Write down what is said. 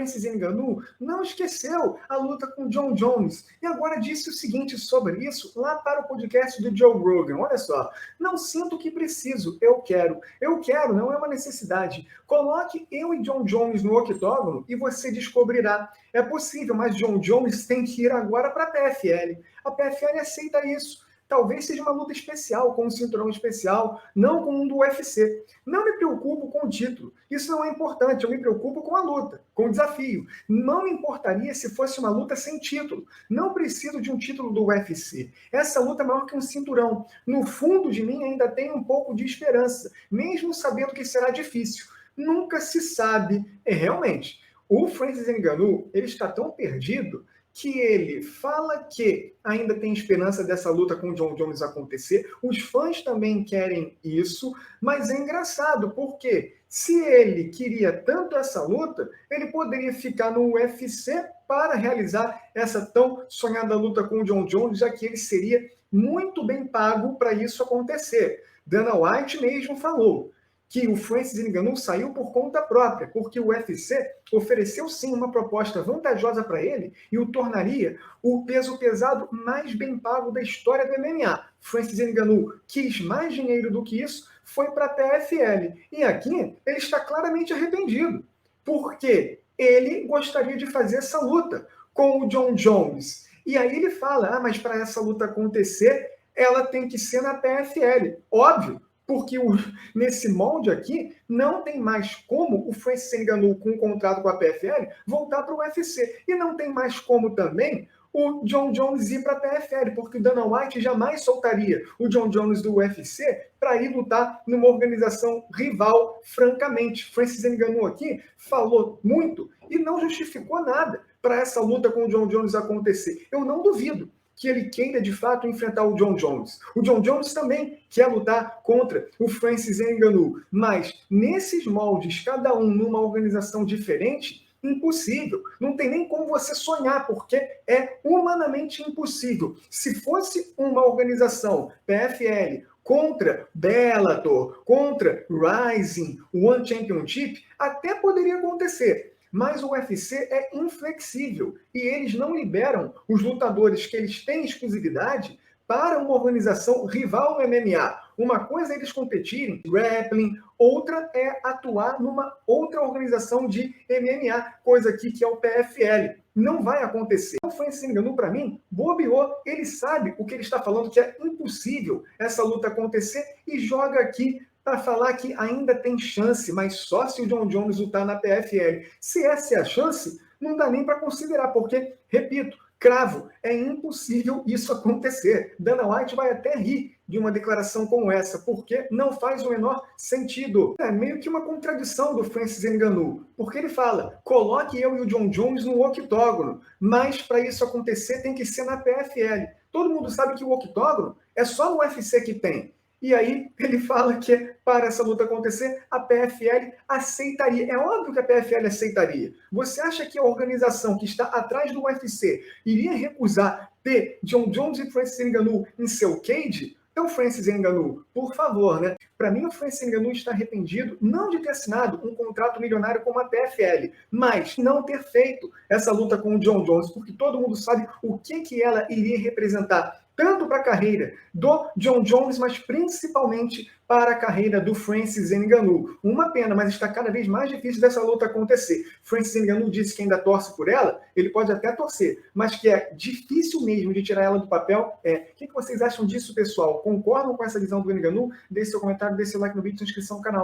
Francis Ngannou não esqueceu a luta com John Jones e agora disse o seguinte sobre isso lá para o podcast do Joe Rogan. Olha só, não sinto que preciso, eu quero. Eu quero, não é uma necessidade. Coloque eu e John Jones no octógono e você descobrirá. É possível, mas John Jones tem que ir agora para a PFL. A PFL aceita isso. Talvez seja uma luta especial, com um cinturão especial, não com um do UFC. Não me preocupo com o título. Isso não é importante. Eu me preocupo com a luta, com o desafio. Não me importaria se fosse uma luta sem título. Não preciso de um título do UFC. Essa luta é maior que um cinturão. No fundo de mim ainda tem um pouco de esperança, mesmo sabendo que será difícil. Nunca se sabe. Realmente, o Francis Ngannou, ele está tão perdido que ele fala que ainda tem esperança dessa luta com o John Jones acontecer. Os fãs também querem isso, mas é engraçado, porque se ele queria tanto essa luta, ele poderia ficar no UFC para realizar essa tão sonhada luta com o John Jones, já que ele seria muito bem pago para isso acontecer. Dana White mesmo falou que o Francis Ngannou saiu por conta própria, porque o UFC ofereceu sim uma proposta vantajosa para ele e o tornaria o peso pesado mais bem pago da história do MMA. Francis Ngannou quis mais dinheiro do que isso, foi para a PFL. E aqui ele está claramente arrependido, porque ele gostaria de fazer essa luta com o John Jones. E aí ele fala, mas para essa luta acontecer, ela tem que ser na PFL. Óbvio, porque nesse molde aqui, não tem mais como o Francis Ngannou, com um contrato com a PFL, voltar para o UFC. E não tem mais como também o John Jones ir para a PFL, porque o Dana White jamais soltaria o John Jones do UFC para ir lutar numa organização rival, francamente. Francis Ngannou aqui falou muito e não justificou nada para essa luta com o John Jones acontecer. Eu não duvido que ele queira de fato enfrentar o John Jones. O John Jones também quer lutar contra o Francis Ngannou, mas nesses moldes, cada um numa organização diferente, impossível. Não tem nem como você sonhar, porque é humanamente impossível. Se fosse uma organização PFL contra Bellator, contra Rising, One Championship, até poderia acontecer. Mas o UFC é inflexível e eles não liberam os lutadores que eles têm exclusividade para uma organização rival no MMA. Uma coisa é eles competirem, grappling, outra é atuar numa outra organização de MMA, coisa aqui que é o PFL. Não vai acontecer. O Francis Ngannou, para mim, bobeou. Ele sabe o que ele está falando, que é impossível essa luta acontecer e joga aqui para falar que ainda tem chance, mas só se o John Jones lutar na PFL. Se essa é a chance, não dá nem para considerar, porque, repito, cravo, é impossível isso acontecer. Dana White vai até rir de uma declaração como essa, porque não faz o menor sentido. É meio que uma contradição do Francis Ngannou, porque ele fala, coloque eu e o John Jones no octógono, mas para isso acontecer tem que ser na PFL. Todo mundo sabe que o octógono é só no UFC que tem. E aí ele fala que para essa luta acontecer, a PFL aceitaria. É óbvio que a PFL aceitaria. Você acha que a organização que está atrás do UFC iria recusar ter John Jones e Francis Ngannou em seu cage? Então, Francis Ngannou, por favor, né? Para mim, o Francis Ngannou está arrependido não de ter assinado um contrato milionário com a PFL, mas não ter feito essa luta com o John Jones, porque todo mundo sabe o que ela iria representar tanto para a carreira do John Jones, mas principalmente para a carreira do Francis Ngannou. Uma pena, mas está cada vez mais difícil dessa luta acontecer. Francis Ngannou disse que ainda torce por ela, ele pode até torcer, mas que é difícil mesmo de tirar ela do papel. O que vocês acham disso, pessoal? Concordam com essa visão do Ngannou? Deixe seu comentário, deixe seu like no vídeo e se inscrição no canal.